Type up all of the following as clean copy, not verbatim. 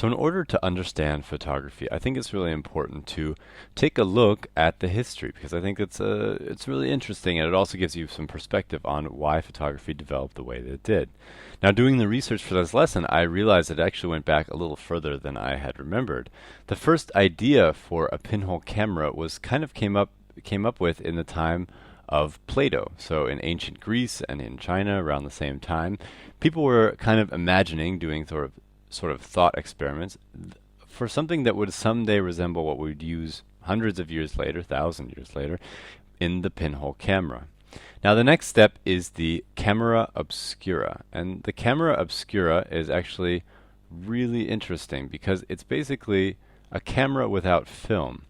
So in order to understand photography, I think it's really important to take a look at the history because I think it's really interesting and it also gives you some perspective on why photography developed the way that it did. Now, doing the research for this lesson, I realized it actually went back a little further than I had remembered. The first idea for a pinhole camera was kind of came up with in the time of Plato. So in ancient Greece and in China around the same time, people were kind of imagining doing sort of thought experiments for something that would someday resemble what we'd use hundreds of years later, thousand years later, in the pinhole camera. Now the next step is the camera obscura, and the camera obscura is actually really interesting because it's basically a camera without film.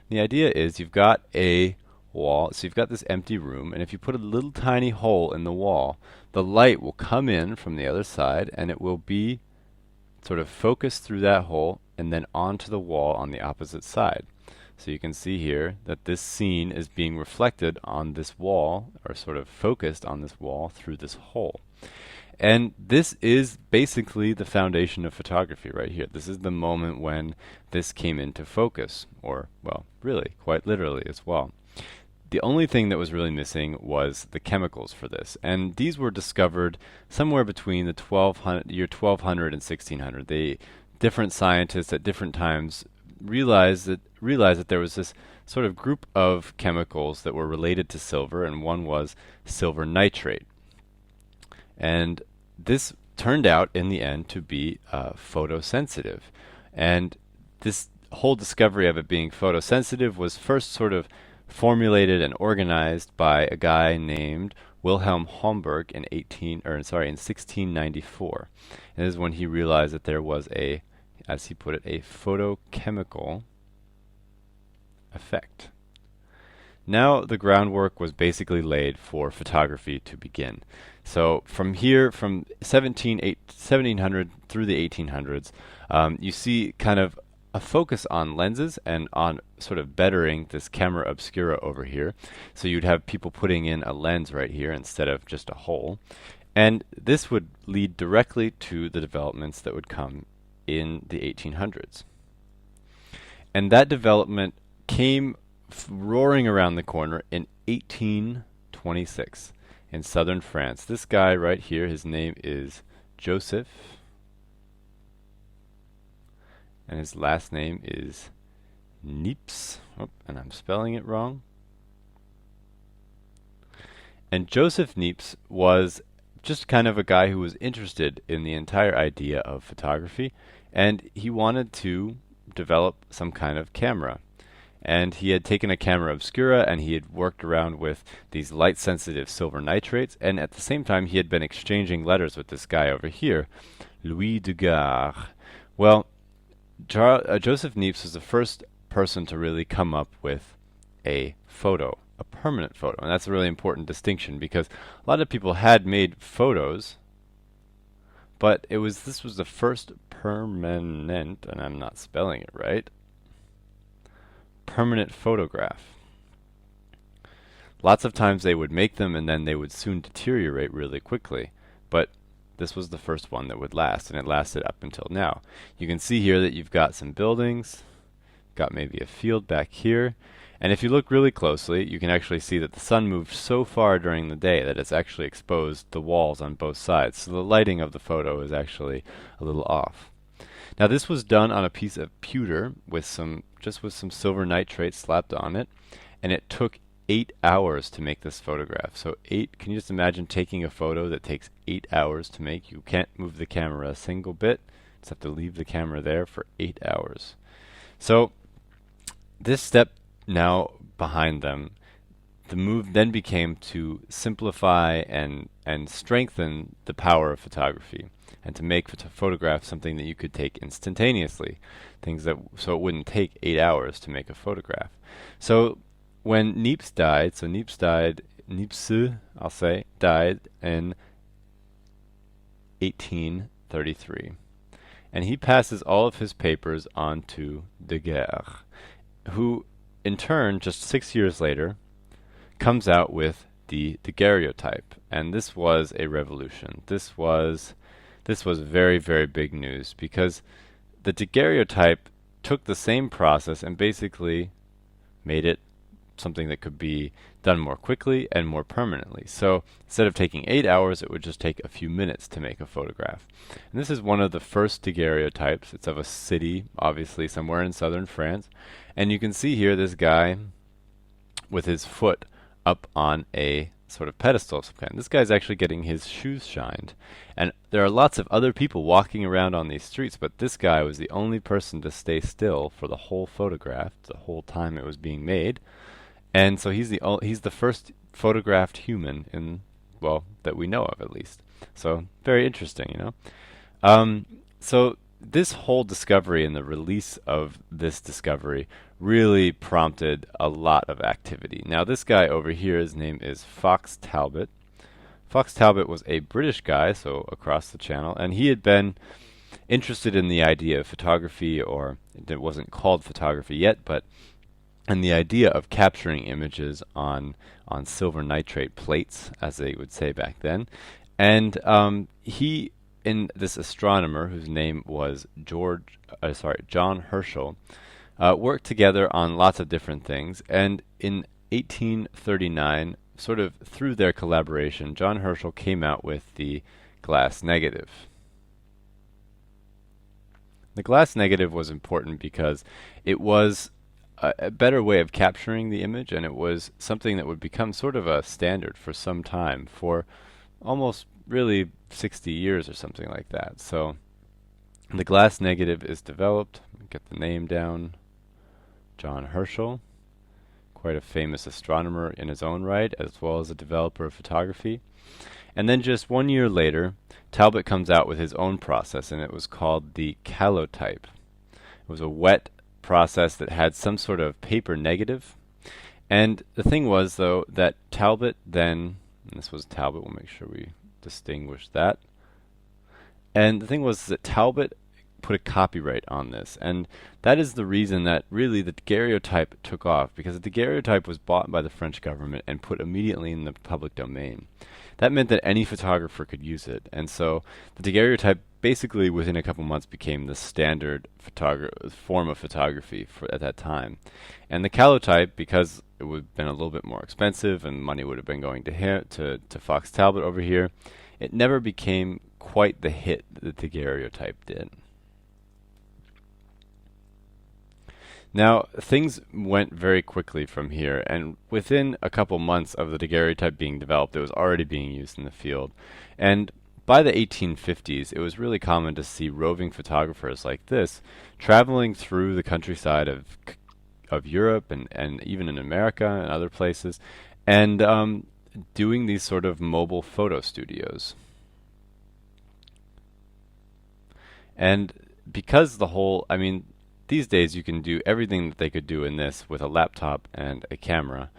The idea is you've got a wall, so you've got this empty room, and if you put a little tiny hole in the wall, the light will come in from the other side and it will be sort of focus through that hole and then onto the wall on the opposite side. So you can see here that this scene is being reflected on this wall, or sort of focused on this wall through this hole. And this is basically the foundation of photography right here. This is the moment when this came into focus, or, well, really, quite literally as well. The only thing that was really missing was the chemicals for this, and these were discovered somewhere between the year 1200 and 1600. The different scientists at different times realized that there was this sort of group of chemicals that were related to silver, and one was silver nitrate. And this turned out in the end to be photosensitive. And this whole discovery of it being photosensitive was first sort of formulated and organized by a guy named Wilhelm Homburg in 1694. And this is when he realized that there was a, as he put it, a photochemical effect. Now the groundwork was basically laid for photography to begin. So from here, from 1700 through the 1800s, you see kind of a focus on lenses and on sort of bettering this camera obscura over here. So you'd have people putting in a lens right here instead of just a hole. And this would lead directly to the developments that would come in the 1800s. And that development came roaring around the corner in 1826 in southern France. This guy right here, his name is Joseph, and his last name is Niepce. Oh, and I'm spelling it wrong. And Joseph Niepce was just kind of a guy who was interested in the entire idea of photography, and he wanted to develop some kind of camera. And he had taken a camera obscura and he had worked around with these light-sensitive silver nitrates, and at the same time he had been exchanging letters with this guy over here, Louis Daguerre. Well, Joseph Niepce was the first person to really come up with a photo, a permanent photo. And that's a really important distinction because a lot of people had made photos, but this was the first permanent, and I'm not spelling it right, permanent photograph. Lots of times they would make them and then they would soon deteriorate really quickly, but this was the first one that would last, and it lasted up until now. You can see here that you've got some buildings, got maybe a field back here, and if you look really closely, you can actually see that the sun moved so far during the day that it's actually exposed the walls on both sides, so the lighting of the photo is actually a little off. Now this was done on a piece of pewter with some silver nitrate slapped on it, and it took 8 hours to make this photograph. So can you just imagine taking a photo that takes 8 hours to make? You can't move the camera a single bit. Just have to leave the camera there for 8 hours. So this step now behind them, the move then became to simplify and strengthen the power of photography and to make photographs something that you could take instantaneously, so it wouldn't take 8 hours to make a photograph. So when Niepce died, Niepce, I'll say, died in 1833. And he passes all of his papers on to Daguerre, who in turn, just 6 years later, comes out with the daguerreotype. And this was a revolution. This was very, very big news because the daguerreotype took the same process and basically made it something that could be done more quickly and more permanently. So instead of taking 8 hours, it would just take a few minutes to make a photograph. And this is one of the first daguerreotypes. It's of a city, obviously somewhere in southern France. And you can see here this guy with his foot up on a sort of pedestal of some kind. This guy's actually getting his shoes shined. And there are lots of other people walking around on these streets, but this guy was the only person to stay still for the whole photograph, the whole time it was being made. And so he's the first photographed human in, well, that we know of at least. So very interesting, you know. Um, so this whole discovery and the release of this discovery really prompted a lot of activity. Now this guy over here, his name is Fox Talbot. Fox Talbot was a British guy, so across the channel, and he had been interested in the idea of photography, or it wasn't called photography yet, but and the idea of capturing images on silver nitrate plates, as they would say back then. And he and this astronomer, whose name was John Herschel, worked together on lots of different things. And in 1839, sort of through their collaboration, John Herschel came out with the glass negative. The glass negative was important because it was a better way of capturing the image, and it was something that would become sort of a standard for some time, for almost really 60 years or something like that. So the glass negative is developed. Get the name down. John Herschel, quite a famous astronomer in his own right, as well as a developer of photography. And then just 1 year later, Talbot comes out with his own process, and it was called the calotype. It was a wet process that had some sort of paper negative. And the thing was, though, that Talbot then, and this was Talbot, we'll make sure we distinguish that. And the thing was that Talbot put a copyright on this, and that is the reason that really the daguerreotype took off, because the daguerreotype was bought by the French government and put immediately in the public domain. That meant that any photographer could use it, and so the daguerreotype basically within a couple months became the standard form of photography for at that time. And the calotype, because it would have been a little bit more expensive and money would have been going to Fox Talbot over here, it never became quite the hit that the daguerreotype did. Now, things went very quickly from here, and within a couple months of the daguerreotype being developed, it was already being used in the field. And by the 1850s, it was really common to see roving photographers like this traveling through the countryside of Europe and even in America and other places, and doing these sort of mobile photo studios. And because I mean, these days you can do everything that they could do in this with a laptop and a camera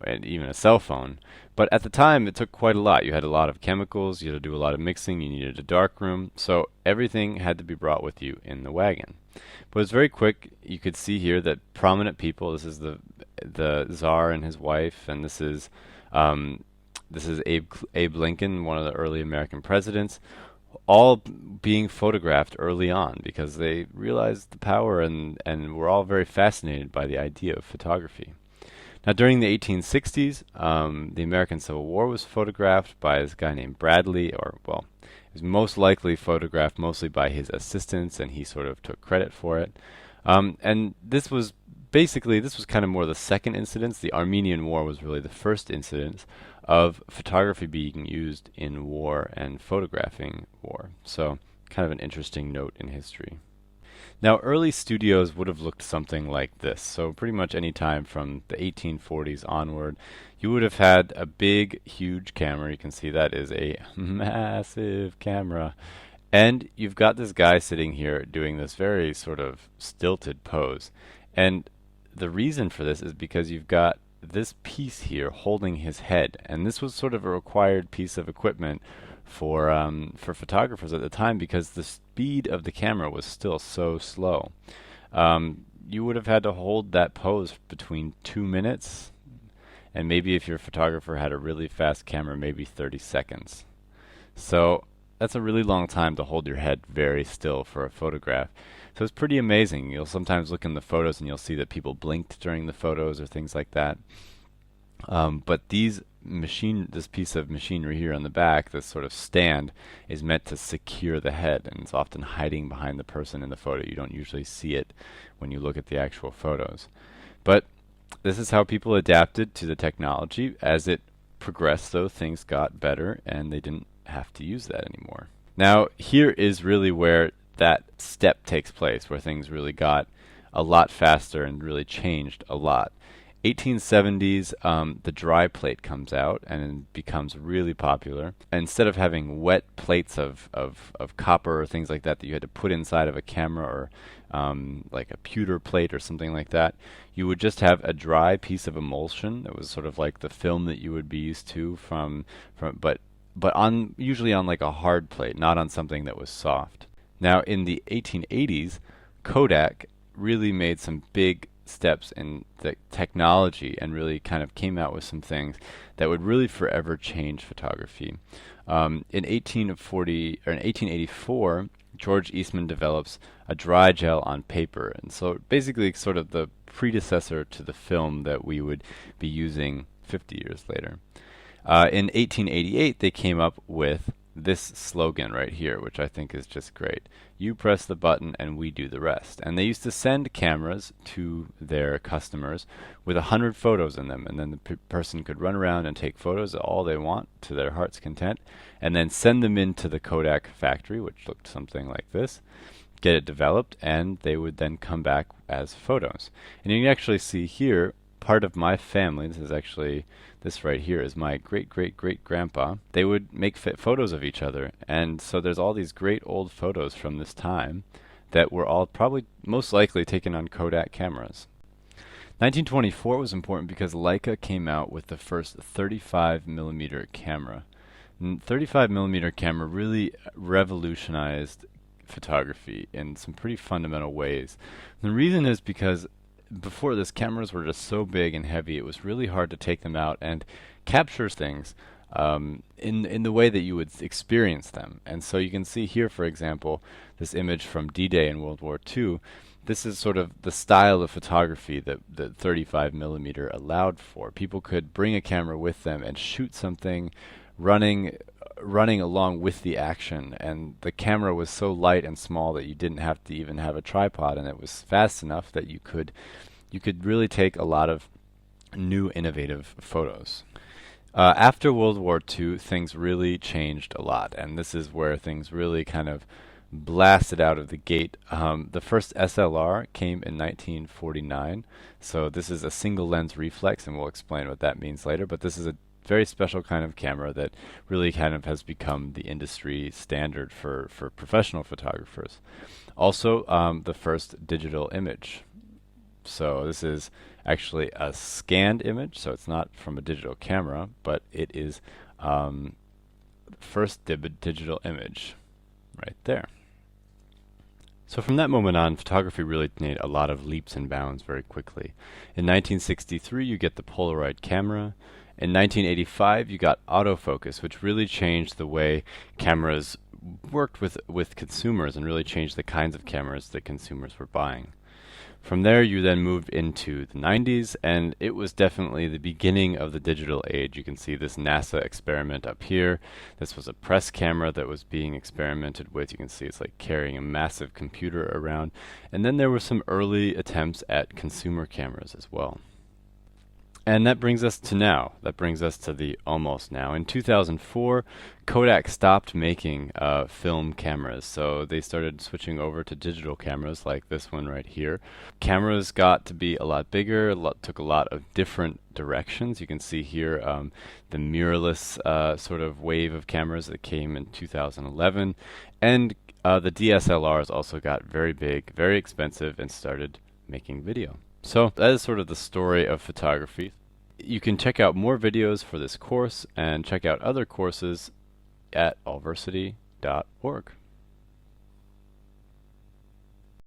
and even a cell phone. But at the time it took quite a lot. You had a lot of chemicals, you had to do a lot of mixing, you needed a dark room, so everything had to be brought with you in the wagon. But it was very quick. You could see here that prominent people, this is the Tsar and his wife, and this is Abe Lincoln, one of the early American presidents, all being photographed early on because they realized the power and were all very fascinated by the idea of photography. Now, during the 1860s, the American Civil War was photographed by this guy named Bradley, or, well, it was most likely photographed mostly by his assistants, and he sort of took credit for it. And this was kind of more the second incidence. The Armenian War was really the first incidence of photography being used in war and photographing war. So kind of an interesting note in history. Now, early studios would have looked something like this. So pretty much any time from the 1840s onward, you would have had a big, huge camera. You can see that is a massive camera. And you've got this guy sitting here doing this very sort of stilted pose. And the reason for this is because you've got this piece here holding his head. And this was sort of a required piece of equipment for photographers at the time because the speed of the camera was still so slow. You would have had to hold that pose between 2 minutes, and maybe if your photographer had a really fast camera, maybe 30 seconds. So that's a really long time to hold your head very still for a photograph. So it's pretty amazing. You'll sometimes look in the photos and you'll see that people blinked during the photos or things like that. But this piece of machinery here on the back, this sort of stand, is meant to secure the head, and it's often hiding behind the person in the photo. You don't usually see it when you look at the actual photos. But this is how people adapted to the technology. As it progressed, though, things got better, and they didn't have to use that anymore. Now, here is really where that step takes place, where things really got a lot faster and really changed a lot. 1870s, the dry plate comes out and becomes really popular. Instead of having wet plates of copper or things like that you had to put inside of a camera, or like a pewter plate or something like that, you would just have a dry piece of emulsion that was sort of like the film that you would be used to but on usually on like a hard plate, not on something that was soft. Now in the 1880s, Kodak really made some big steps in the technology and really kind of came out with some things that would really forever change photography. In 1884, George Eastman develops a dry gel on paper, and so basically sort of the predecessor to the film that we would be using 50 years later. In 1888, they came up with this slogan right here, which I think is just great. You press the button and we do the rest. And they used to send cameras to their customers with 100 photos in them, and then the person could run around and take photos of all they want to their heart's content, and then send them into the Kodak factory, which looked something like this, get it developed, and they would then come back as photos. And you can actually see here part of my family. This right here is my great-great-great-grandpa. They would make photos of each other, and so there's all these great old photos from this time that were all probably most likely taken on Kodak cameras. 1924 was important because Leica came out with the first 35 millimeter camera. 35 millimeter camera really revolutionized photography in some pretty fundamental ways. The reason is because before this, cameras were just so big and heavy, it was really hard to take them out and capture things in the way that you would experience them. And so you can see here, for example, this image from D-Day in World War II. This is sort of the style of photography that the 35 millimeter allowed for. People could bring a camera with them and shoot something running along with the action, and the camera was so light and small that you didn't have to even have a tripod, and it was fast enough that you could really take a lot of new innovative photos. After World War II, things really changed a lot, and this is where things really kind of blasted out of the gate. The first SLR came in 1949, so this is a single lens reflex, and we'll explain what that means later, but this is a very special kind of camera that really kind of has become the industry standard for professional photographers. Also, the first digital image. So this is actually a scanned image, so it's not from a digital camera, but it is first digital image right there. So from that moment on, photography really made a lot of leaps and bounds very quickly. In 1963, you get the Polaroid camera. In 1985, you got autofocus, which really changed the way cameras worked with consumers and really changed the kinds of cameras that consumers were buying. From there, you then moved into the 90s, and it was definitely the beginning of the digital age. You can see this NASA experiment up here. This was a press camera that was being experimented with. You can see it's like carrying a massive computer around. And then there were some early attempts at consumer cameras as well. And that brings us to now. That brings us to the almost now. In 2004, Kodak stopped making film cameras, so they started switching over to digital cameras like this one right here. Cameras got to be a lot bigger, took a lot of different directions. You can see here the mirrorless sort of wave of cameras that came in 2011. And the DSLRs also got very big, very expensive, and started making video. So that is sort of the story of photography. You can check out more videos for this course and check out other courses at allversity.org.